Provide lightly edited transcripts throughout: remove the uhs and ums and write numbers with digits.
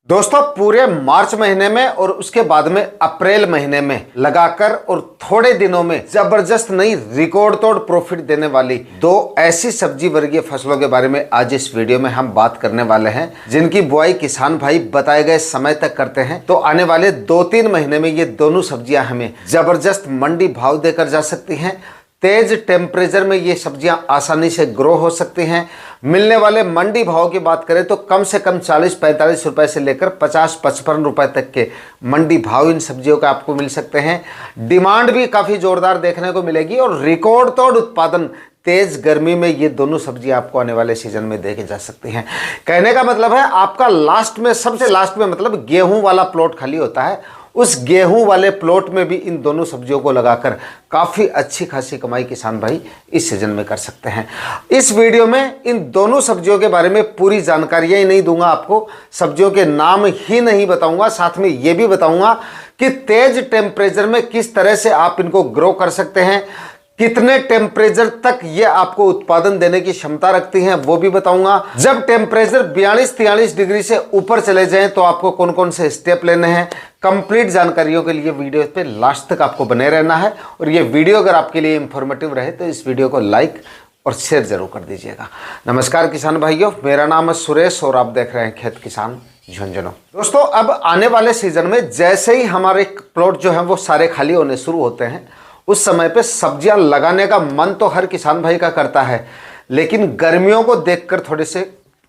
दोस्तों पूरे मार्च महीने में और उसके बाद में अप्रैल महीने में लगाकर और थोड़े दिनों में जबरदस्त नई रिकॉर्ड तोड़ प्रॉफिट देने वाली दो ऐसी सब्जी वर्गीय फसलों के बारे में आज इस वीडियो में हम बात करने वाले हैं, जिनकी बुआई किसान भाई बताए गए समय तक करते हैं। तो आने वाले 2-3 महीने में ये दोनों सब्जियां हमें जबरदस्त मंडी भाव देकर जा सकती हैं। तेज टेम्परेचर में ये सब्जियां आसानी से ग्रो हो सकती हैं। मिलने वाले मंडी भाव की बात करें तो कम से कम 40-45 रुपए से लेकर 50-55 रुपए तक के मंडी भाव इन सब्जियों का आपको मिल सकते हैं। डिमांड भी काफ़ी जोरदार देखने को मिलेगी और रिकॉर्ड तोड़ उत्पादन तेज गर्मी में ये दोनों सब्जियां आपको आने वाले सीजन में देखे जा सकती हैं। कहने का मतलब है आपका लास्ट में, सबसे लास्ट में मतलब गेहूं वाला प्लॉट खाली होता है, उस गेहूं वाले प्लॉट में भी इन दोनों सब्जियों को लगाकर काफ़ी अच्छी खासी कमाई किसान भाई इस सीजन में कर सकते हैं। इस वीडियो में इन दोनों सब्जियों के बारे में पूरी जानकारियां ही नहीं दूंगा, आपको सब्जियों के नाम ही नहीं बताऊंगा, साथ में ये भी बताऊंगा कि तेज टेम्परेचर में किस तरह से आप इनको ग्रो कर सकते हैं, कितने टेम्परेचर तक ये आपको उत्पादन देने की क्षमता रखती हैं वो भी बताऊंगा। जब टेम्परेचर 42-43 डिग्री से ऊपर चले जाएं तो आपको कौन कौन से स्टेप लेने हैं, कंप्लीट जानकारियों के लिए वीडियो पे लास्ट तक आपको बने रहना है। और ये वीडियो अगर आपके लिए इंफॉर्मेटिव रहे तो इस वीडियो को लाइक और शेयर जरूर कर दीजिएगा। नमस्कार किसान भाइयों, मेरा नाम है सुरेश और आप देख रहे हैं खेत किसान झुंझुनू। दोस्तों अब आने वाले सीजन में जैसे ही हमारे प्लॉट जो है वो सारे खाली होने शुरू होते हैं, उस समय पे सब्जियां लगाने का मन तो हर किसान भाई का करता है, लेकिन गर्मियों को देखकर थोड़े से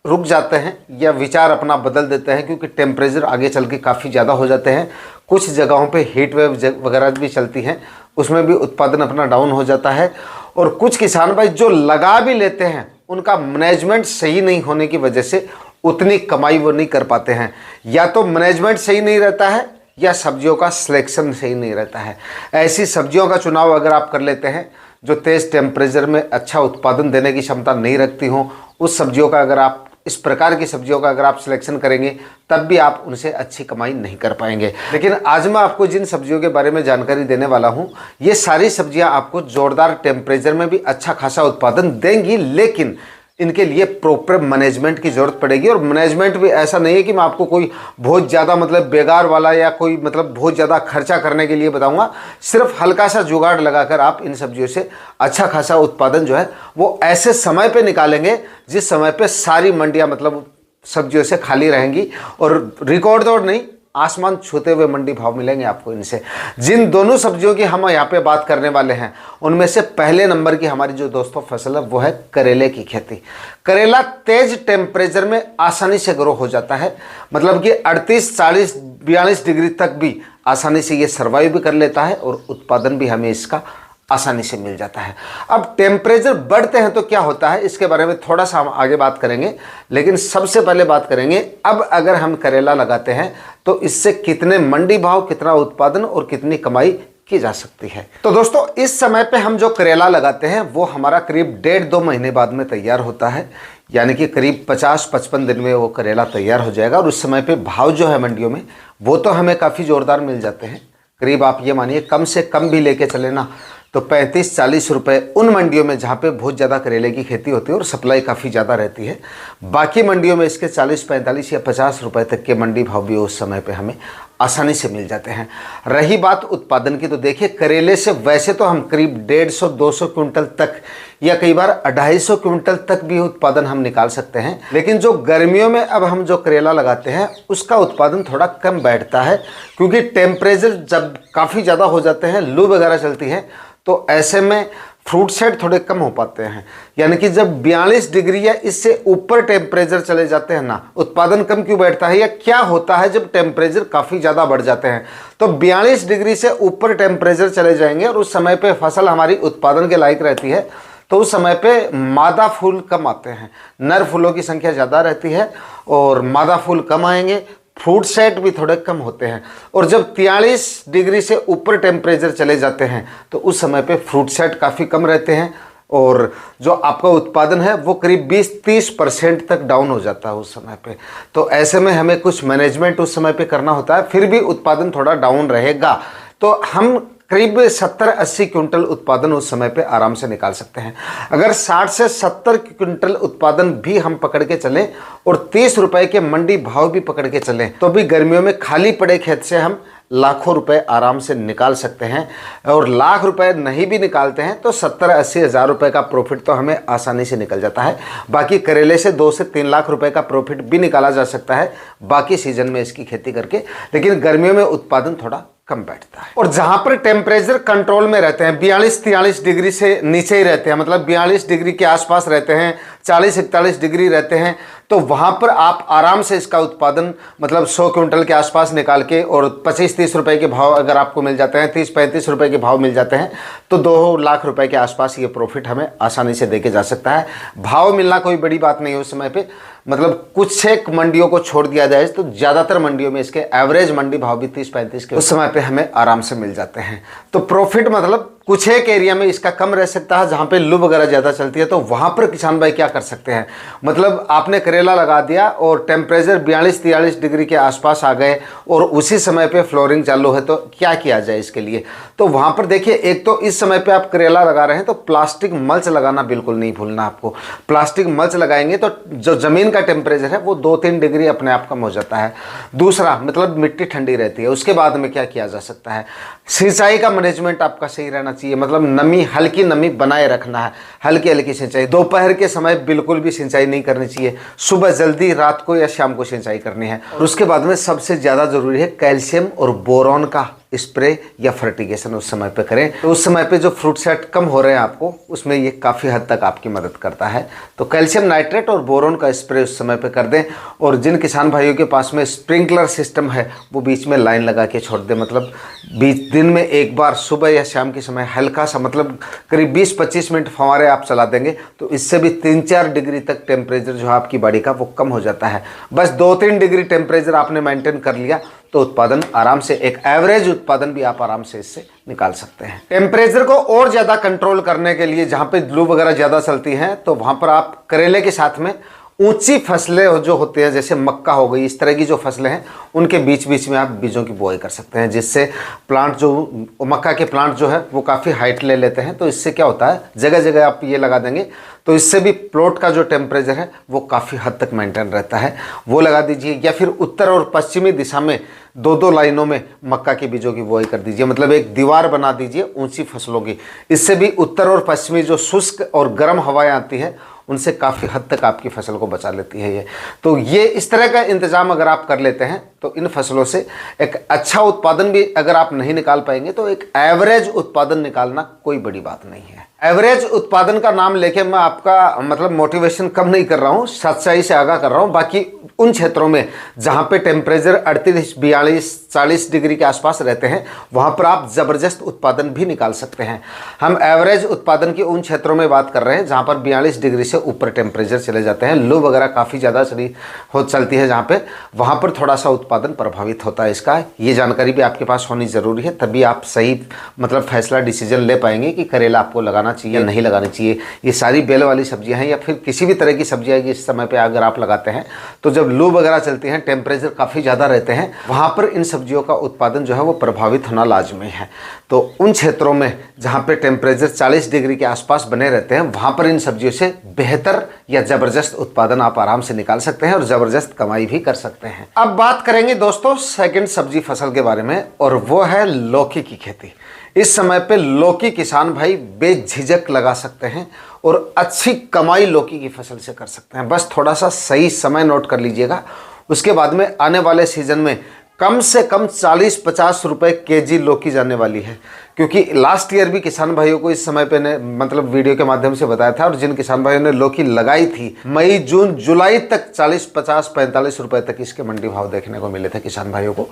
रुक जाते हैं या विचार अपना बदल देते हैं, क्योंकि टेम्परेचर आगे चल के काफ़ी ज़्यादा हो जाते हैं। कुछ जगहों पे हीट वेव वगैरह भी चलती हैं, उसमें भी उत्पादन अपना डाउन हो जाता है। और कुछ किसान भाई जो लगा भी लेते हैं उनका मैनेजमेंट सही नहीं होने की वजह से उतनी कमाई वो नहीं कर पाते हैं। या तो मैनेजमेंट सही नहीं रहता है या सब्जियों का सिलेक्शन सही नहीं रहता है। ऐसी सब्जियों का चुनाव अगर आप कर लेते हैं जो तेज़ टेम्परेचर में अच्छा उत्पादन देने की क्षमता नहीं रखती हों, उस सब्जियों का अगर आप इस प्रकार की सब्जियों का अगर आप सिलेक्शन करेंगे तब भी आप उनसे अच्छी कमाई नहीं कर पाएंगे। लेकिन आज मैं आपको जिन सब्जियों के बारे में जानकारी देने वाला हूं, ये सारी सब्जियां आपको जोरदार टेम्परेचर में भी अच्छा खासा उत्पादन देंगी, लेकिन इनके लिए प्रॉपर मैनेजमेंट की ज़रूरत पड़ेगी। और मैनेजमेंट भी ऐसा नहीं है कि मैं आपको कोई बहुत ज़्यादा मतलब बेकार वाला या कोई मतलब बहुत ज़्यादा खर्चा करने के लिए बताऊंगा। सिर्फ हल्का सा जुगाड़ लगाकर आप इन सब्जियों से अच्छा खासा उत्पादन जो है वो ऐसे समय पे निकालेंगे जिस समय पे सारी मंडियां मतलब सब्जियों से खाली रहेंगी और रिकॉर्ड तोड़ नहीं, आसमान छूते हुए मंडी भाव मिलेंगे आपको इनसे। जिन दोनों सब्जियों की हम यहाँ पे बात करने वाले हैं उनमें से पहले नंबर की हमारी जो दोस्तों फसल है वो है करेले की खेती। करेला तेज टेम्परेचर में आसानी से ग्रो हो जाता है, मतलब कि 38, 40, 42 डिग्री तक भी आसानी से ये सर्वाइव भी कर लेता है और उत्पादन भी हमें इसका आसानी से मिल जाता है। अब टेम्परेचर बढ़ते हैं तो क्या होता है इसके बारे में थोड़ा सा हम आगे बात करेंगे, लेकिन सबसे पहले बात करेंगे अब अगर हम करेला लगाते हैं तो इससे कितने मंडी भाव, कितना उत्पादन और कितनी कमाई की जा सकती है। तो दोस्तों इस समय पे हम जो करेला लगाते हैं वो हमारा करीब 1.5-2 महीने बाद में तैयार होता है, यानी कि करीब 50-55 दिन में वो करेला तैयार हो जाएगा। और उस समय पे भाव जो है मंडियों में वो तो हमें काफ़ी ज़ोरदार मिल जाते हैं। करीब आप ये मानिए कम से कम भी लेके चले ना तो 35-40 रुपये उन मंडियों में जहाँ पे बहुत ज़्यादा करेले की खेती होती है और सप्लाई काफ़ी ज़्यादा रहती है। बाकी मंडियों में इसके 40-45 या 50 रुपये तक के मंडी भाव भी उस समय पे हमें आसानी से मिल जाते हैं। रही बात उत्पादन की, तो देखिए करेले से वैसे तो हम करीब 150-200 क्विंटल तक या कई बार 250 क्विंटल तक भी उत्पादन हम निकाल सकते हैं। लेकिन जो गर्मियों में अब हम जो करेला लगाते हैं उसका उत्पादन थोड़ा कम बैठता है, क्योंकि टेम्परेचर जब काफ़ी ज़्यादा हो जाते हैं, लू वगैरह चलती है, तो ऐसे में फ्रूट सेट थोड़े कम हो पाते हैं। यानी कि जब 42 डिग्री या इससे ऊपर टेम्परेचर चले जाते हैं ना, उत्पादन कम क्यों बैठता है या क्या होता है जब टेम्परेचर काफ़ी ज़्यादा बढ़ जाते हैं। तो 42 डिग्री से ऊपर टेम्परेचर चले जाएंगे और उस समय पे फसल हमारी उत्पादन के लायक रहती है, तो उस समय पे मादा फूल कम आते हैं, नर फूलों की संख्या ज़्यादा रहती है और मादा फूल कम आएंगे, फ्रूट सेट भी थोड़े कम होते हैं। और जब 43 डिग्री से ऊपर टेम्परेचर चले जाते हैं तो उस समय पे फ्रूट सेट काफ़ी कम रहते हैं और जो आपका उत्पादन है वो करीब 20-30% तक डाउन हो जाता है उस समय पे। तो ऐसे में हमें कुछ मैनेजमेंट उस समय पे करना होता है, फिर भी उत्पादन थोड़ा डाउन रहेगा। तो हम करीब 70-80 क्विंटल उत्पादन उस समय पे आराम से निकाल सकते हैं। अगर 60 से 70 क्विंटल उत्पादन भी हम पकड़ के चलें और 30 रुपए के मंडी भाव भी पकड़ के चलें तो भी गर्मियों में खाली पड़े खेत से हम लाखों रुपए आराम से निकाल सकते हैं। और लाख रुपए नहीं भी निकालते हैं तो 70-80 हज़ार रुपए का प्रॉफिट तो हमें आसानी से निकल जाता है। बाकी करेले से 2 से 3 लाख रुपए का प्रॉफिट भी निकाला जा सकता है बाकी सीजन में इसकी खेती करके, लेकिन गर्मियों में उत्पादन थोड़ा कम बैठता है। और जहां पर टेम्परेचर कंट्रोल में रहते हैं, 42-43 डिग्री से नीचे ही रहते हैं, मतलब 42 डिग्री के आसपास रहते हैं, 40-41 डिग्री रहते हैं, तो वहां पर आप आराम से इसका उत्पादन मतलब 100 क्विंटल के आसपास निकाल के और 25-30 रुपए के भाव अगर आपको मिल जाते हैं, 30-35 रुपए के भाव मिल जाते हैं तो 2 लाख रुपए के आसपास ये प्रॉफिट हमें आसानी से देके जा सकता है। भाव मिलना कोई बड़ी बात नहीं है उस समय पे, मतलब कुछ एक मंडियों को छोड़ दिया जाए तो ज़्यादातर मंडियों में इसके एवरेज मंडी भाव भी 30-35 के उस समय पे हमें आराम से मिल जाते हैं। तो प्रॉफिट मतलब कुछ एक एरिया में इसका कम रह सकता है जहाँ पे लू वगैरह ज़्यादा चलती है, तो वहाँ पर किसान भाई क्या कर सकते हैं, मतलब आपने करेला लगा दिया और टेम्परेचर 42-43 डिग्री के आसपास आ गए और उसी समय पे फ्लोरिंग चालू है, तो क्या किया जाए इसके लिए। तो वहाँ पर देखिए, एक तो इस समय पे आप करेला लगा रहे हैं तो प्लास्टिक मल्च लगाना बिल्कुल नहीं भूलना आपको। प्लास्टिक मल्च लगाएंगे तो जो ज़मीन का टेम्परेचर है वो 2-3 डिग्री अपने आप कम हो जाता है। दूसरा मतलब मिट्टी ठंडी रहती है। उसके बाद में क्या किया जा सकता है, सिंचाई का मैनेजमेंट आपका सही रहना चाहिए, मतलब नमी, हल्की नमी बनाए रखना है, हल्की हल्की सिंचाई। दोपहर के समय बिल्कुल भी सिंचाई नहीं करनी चाहिए, सुबह जल्दी, रात को या शाम को सिंचाई करनी है। और उसके बाद में सबसे ज़्यादा ज़रूरी है कैल्शियम और बोरॉन का स्प्रे या फर्टिगेशन उस समय पे करें। तो उस समय पे जो फ्रूट सेट कम हो रहे हैं आपको, उसमें ये काफ़ी हद तक आपकी मदद करता है। तो कैल्शियम नाइट्रेट और बोरोन का स्प्रे उस समय पे कर दें। और जिन किसान भाइयों के पास में स्प्रिंकलर सिस्टम है वो बीच में लाइन लगा के छोड़ दें, मतलब बीच दिन में एक बार सुबह या शाम के समय हल्का सा, मतलब करीब 20-25 मिनट फव्वारे आप चला देंगे तो इससे भी 3-4 डिग्री तक टेम्परेचर जो है आपकी बॉडी का वो कम हो जाता है। बस 2-3 डिग्री टेम्परेचर आपने मेंटेन कर लिया तो उत्पादन आराम से, एक एवरेज उत्पादन भी आप आराम से इससे निकाल सकते हैं। टेम्परेचर को और ज़्यादा कंट्रोल करने के लिए जहाँ पे लू वगैरह ज़्यादा चलती हैं तो वहाँ पर आप करेले के साथ में ऊंची फसलें जो होती हैं, जैसे मक्का हो गई, इस तरह की जो फसलें हैं उनके बीच बीच में आप बीजों की बुआई कर सकते हैं, जिससे प्लांट जो मक्का के प्लांट जो है वो काफ़ी हाइट ले लेते हैं। तो इससे क्या होता है, जगह जगह आप ये लगा देंगे तो इससे भी प्लॉट का जो टेम्परेचर है वो काफ़ी हद तक मेंटेन रहता है, वो लगा दीजिए। या फिर उत्तर और पश्चिमी दिशा में 2-2 लाइनों में मक्का के बीजों की बुआई कर दीजिए, मतलब एक दीवार बना दीजिए ऊंची फसलों की। इससे भी उत्तर और पश्चिमी जो शुष्क और गर्म हवाएं आती हैं उनसे काफ़ी हद तक आपकी फसल को बचा लेती है ये। तो ये इस तरह का इंतजाम अगर आप कर लेते हैं तो इन फसलों से एक अच्छा उत्पादन भी अगर आप नहीं निकाल पाएंगे तो एक एवरेज उत्पादन निकालना कोई बड़ी बात नहीं है। एवरेज उत्पादन का नाम लेके मैं आपका मतलब मोटिवेशन कम नहीं कर रहा हूँ, सच्चाई से आगाह कर रहा हूँ। बाकी उन क्षेत्रों में जहाँ पे टेम्परेचर 38-42-40 डिग्री के आसपास रहते हैं वहाँ पर आप ज़बरदस्त उत्पादन भी निकाल सकते हैं। हम एवरेज उत्पादन की उन क्षेत्रों में बात कर रहे हैं जहाँ पर 42 डिग्री से ऊपर टेम्परेचर चले जाते हैं, लू वगैरह काफ़ी ज़्यादा चलती है, जहाँ पे वहाँ पर थोड़ा सा उत्पादन प्रभावित होता है। इसका ये जानकारी भी आपके पास होनी ज़रूरी है, तभी आप सही मतलब फैसला, डिसीजन ले पाएंगे कि करेला आपको लगाना चाहिए या नहीं लगानी चाहिए। ये सारी बेल वाली सब्जियां हैं या फिर किसी भी तरह की सब्जियां इस समय पे अगर आप लगाते हैं तो जब लू वगैरह चलती हैं, टेम्परेचर काफ़ी ज़्यादा रहते हैं, वहाँ पर इन सब्जियों का उत्पादन जो है वो प्रभावित होना लाजमी है। तो उन क्षेत्रों में जहाँ पे टेम्परेचर 40 डिग्री के आसपास बने रहते हैं वहाँ पर इन सब्जियों से बेहतर या ज़बरदस्त उत्पादन आप आराम से निकाल सकते हैं और ज़बरदस्त कमाई भी कर सकते हैं। अब बात करेंगे दोस्तों सेकंड सब्जी फसल के बारे में, और वो है लौकी की खेती। इस समय पे लौकी किसान भाई बेझिझक लगा सकते हैं और अच्छी कमाई लौकी की फसल से कर सकते हैं। बस थोड़ा सा सही समय नोट कर लीजिएगा। उसके बाद में आने वाले सीजन में कम से कम 40-50 रुपए केजी लौकी जाने वाली है, क्योंकि लास्ट ईयर भी किसान भाइयों को इस समय पे ने मतलब वीडियो के माध्यम से बताया था, और जिन किसान भाइयों ने लौकी लगाई थी मई, जून, जुलाई तक 40, 50, 45 रुपए तक इसके मंडी भाव देखने को मिले थे किसान भाइयों को।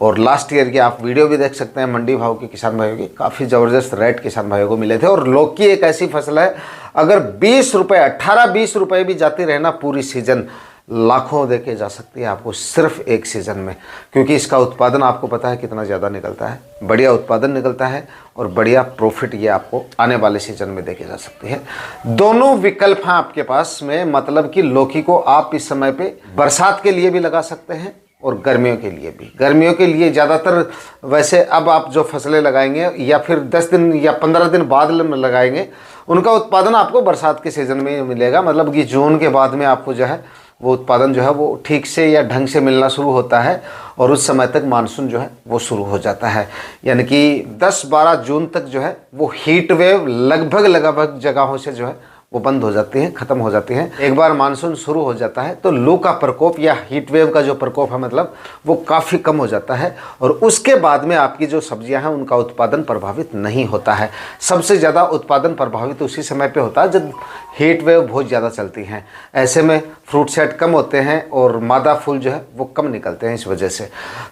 और लास्ट ईयर की आप वीडियो भी देख सकते हैं मंडी भाव की किसान भाइयों की, काफ़ी ज़बरदस्त रेट किसान भाइयों को मिले थे। और लौकी एक ऐसी फसल है, अगर 20 रुपये, 18-20 रुपये भी जाती रहे ना पूरी सीजन, लाखों देके जा सकती है आपको सिर्फ एक सीज़न में, क्योंकि इसका उत्पादन आपको पता है कितना ज़्यादा निकलता है, बढ़िया उत्पादन निकलता है और बढ़िया प्रॉफिट ये आपको आने वाले सीजन में देके जा सकती है। दोनों विकल्प हैं आपके पास में, मतलब कि लौकी को आप इस समय पे बरसात के लिए भी लगा सकते हैं और गर्मियों के लिए भी। गर्मियों के लिए ज़्यादातर वैसे अब आप जो फसलें लगाएंगे या फिर 10 दिन या 15 दिन बाद लगाएंगे, उनका उत्पादन आपको बरसात के सीज़न में मिलेगा। मतलब कि जून के बाद में आपको जो है वो उत्पादन जो है वो ठीक से या ढंग से मिलना शुरू होता है और उस समय तक मानसून जो है वो शुरू हो जाता है। यानी कि 10-12 जून तक जो है वो हीट वेव लगभग जगहों से जो है वो बंद हो जाती हैं, ख़त्म हो जाती हैं। एक बार मानसून शुरू हो जाता है तो लू का प्रकोप या हीट वेव का जो प्रकोप है मतलब वो काफ़ी कम हो जाता है और उसके बाद में आपकी जो सब्जियां हैं उनका उत्पादन प्रभावित नहीं होता है। सबसे ज़्यादा उत्पादन प्रभावित उसी समय पे होता है जब हीट वेव बहुत ज़्यादा चलती हैं। ऐसे में फ्रूट सेट कम होते हैं और मादा फूल जो है वो कम निकलते हैं इस वजह से।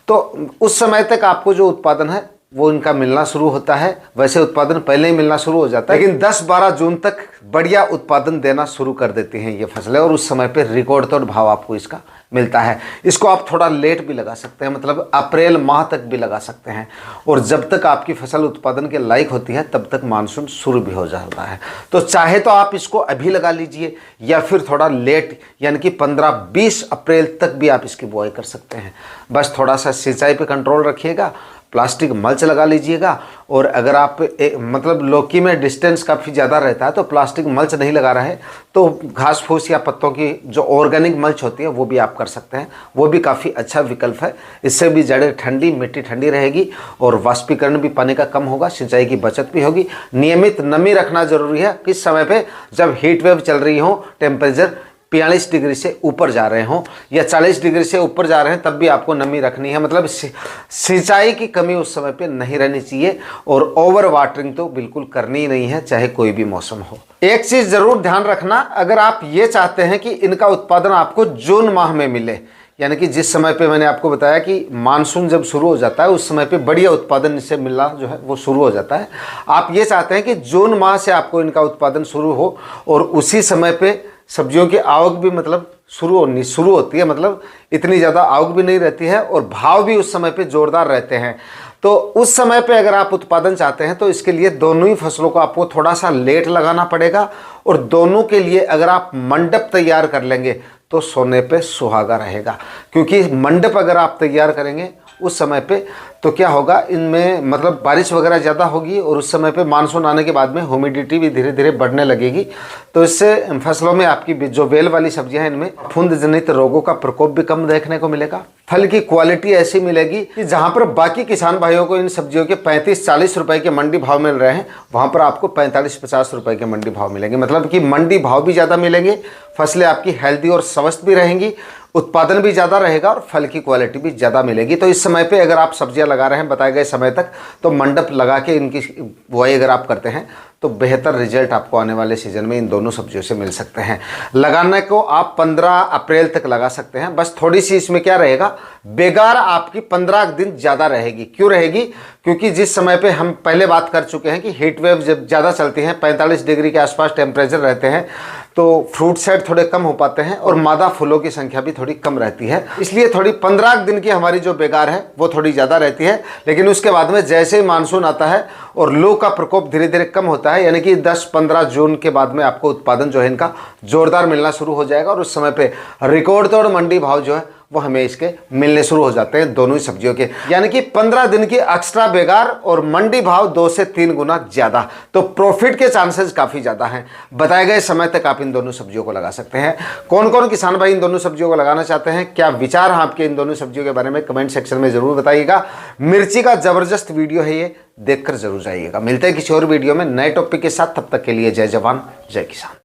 तो उस समय तक आपको जो उत्पादन है वो इनका मिलना शुरू होता है। वैसे उत्पादन पहले ही मिलना शुरू हो जाता है, लेकिन 10-12 जून तक बढ़िया उत्पादन देना शुरू कर देती हैं ये फसलें और उस समय पे रिकॉर्ड तोड़ भाव आपको इसका मिलता है। इसको आप थोड़ा लेट भी लगा सकते हैं, मतलब अप्रैल माह तक भी लगा सकते हैं और जब तक आपकी फसल उत्पादन के लायक होती है तब तक मानसून शुरू भी हो जाता है। तो चाहे तो आप इसको अभी लगा लीजिए या फिर थोड़ा लेट यानी कि 15-20 अप्रैल तक भी आप इसकी बुआई कर सकते हैं। बस थोड़ा सा सिंचाई पे कंट्रोल रखिएगा, प्लास्टिक मल्च लगा लीजिएगा और अगर आप मतलब लौकी में डिस्टेंस काफ़ी ज़्यादा रहता है तो प्लास्टिक मल्च नहीं लगा रहे तो घास फूस या पत्तों की जो ऑर्गेनिक मल्च होती है वो भी आप कर सकते हैं। वो भी काफ़ी अच्छा विकल्प है। इससे भी जड़ें ठंडी, मिट्टी ठंडी रहेगी और वाष्पीकरण भी पानी का कम होगा, सिंचाई की बचत भी होगी। नियमित नमी रखना जरूरी है किस समय पे, जब हीट वेव चल रही हो, टेम्परेचर 42 डिग्री से ऊपर जा रहे हों या 40 डिग्री से ऊपर जा रहे हैं, तब भी आपको नमी रखनी है। मतलब सिंचाई की कमी उस समय पे नहीं रहनी चाहिए और ओवर वाटरिंग तो बिल्कुल करनी ही नहीं है, चाहे कोई भी मौसम हो। एक चीज़ ज़रूर ध्यान रखना, अगर आप ये चाहते हैं कि इनका उत्पादन आपको जून माह में मिले, यानी कि जिस समय पे मैंने आपको बताया कि मानसून जब शुरू हो जाता है उस समय पे बढ़िया उत्पादन इससे मिलना जो है वो शुरू हो जाता है। आप ये चाहते हैं कि जून माह से आपको इनका उत्पादन शुरू हो और उसी समय पे सब्जियों की आवक भी मतलब शुरू होती है, मतलब इतनी ज़्यादा आवक भी नहीं रहती है और भाव भी उस समय पे जोरदार रहते हैं। तो उस समय पे अगर आप उत्पादन चाहते हैं तो इसके लिए दोनों ही फसलों को आपको थोड़ा सा लेट लगाना पड़ेगा और दोनों के लिए अगर आप मंडप तैयार कर लेंगे तो सोने पे सुहागा रहेगा। क्योंकि मंडप अगर आप तैयार करेंगे उस समय पे तो क्या होगा, इनमें मतलब बारिश वगैरह ज़्यादा होगी और उस समय पे मानसून आने के बाद में ह्यूमिडिटी भी धीरे धीरे बढ़ने लगेगी। तो इससे फसलों में आपकी जो वेल वाली सब्जियां हैं इनमें फुंद जनित रोगों का प्रकोप भी कम देखने को मिलेगा। फल की क्वालिटी ऐसी मिलेगी कि जहां पर बाकी किसान भाइयों को इन सब्जियों के 35-40 रुपए के मंडी भाव मिल रहे हैं, वहां पर आपको 45-50 रुपए के मंडी भाव मिलेंगे। मतलब कि मंडी भाव भी ज़्यादा मिलेंगे, फसलें आपकी हेल्दी और स्वस्थ भी रहेंगी, उत्पादन भी ज़्यादा रहेगा और फल की क्वालिटी भी ज़्यादा मिलेगी। तो इस समय पे अगर आप सब्जियां लगा रहे हैं बताए गए समय तक, तो मंडप लगा के इनकी बुआई अगर आप करते हैं तो बेहतर रिजल्ट आपको आने वाले सीजन में इन दोनों सब्जियों से मिल सकते हैं। लगाने को आप 15 अप्रैल तक लगा सकते हैं। बस थोड़ी सी इसमें क्या रहेगा, बेगार आपकी 15 दिन ज़्यादा रहेगी। क्यों रहेगी? क्योंकि जिस समय पे हम पहले बात कर चुके हैं कि हीट वेव जब ज़्यादा चलती हैं, 45 डिग्री के आसपास टेम्परेचर रहते हैं, तो फ्रूट सेट थोड़े कम हो पाते हैं और मादा फूलों की संख्या भी थोड़ी कम रहती है। इसलिए थोड़ी 15 दिन की हमारी जो बेगार है वो थोड़ी ज़्यादा रहती है। लेकिन उसके बाद में जैसे ही मानसून आता है और लू का प्रकोप धीरे धीरे कम होता है, यानी कि 10-15 जून के बाद में आपको उत्पादन जो है इनका जोरदार मिलना शुरू हो जाएगा और उस समय पे रिकॉर्ड तोड़ मंडी भाव जो है वो हमें इसके मिलने शुरू हो जाते हैं दोनों ही सब्जियों के। यानी कि 15 दिन की एक्स्ट्रा बेगार और मंडी भाव 2 से 3 गुना ज़्यादा, तो प्रॉफिट के चांसेस काफ़ी ज़्यादा हैं। बताए गए समय तक आप इन दोनों सब्जियों को लगा सकते हैं। कौन कौन किसान भाई इन दोनों सब्जियों को लगाना चाहते हैं, क्या विचार हैं आपके इन दोनों सब्जियों के बारे में, कमेंट सेक्शन में ज़रूर बताइएगा। मिर्ची का ज़बरदस्त वीडियो है ये, देखकर जरूर जाइएगा। मिलते हैं किसी और वीडियो में नए टॉपिक के साथ, तब तक के लिए जय जवान जय किसान।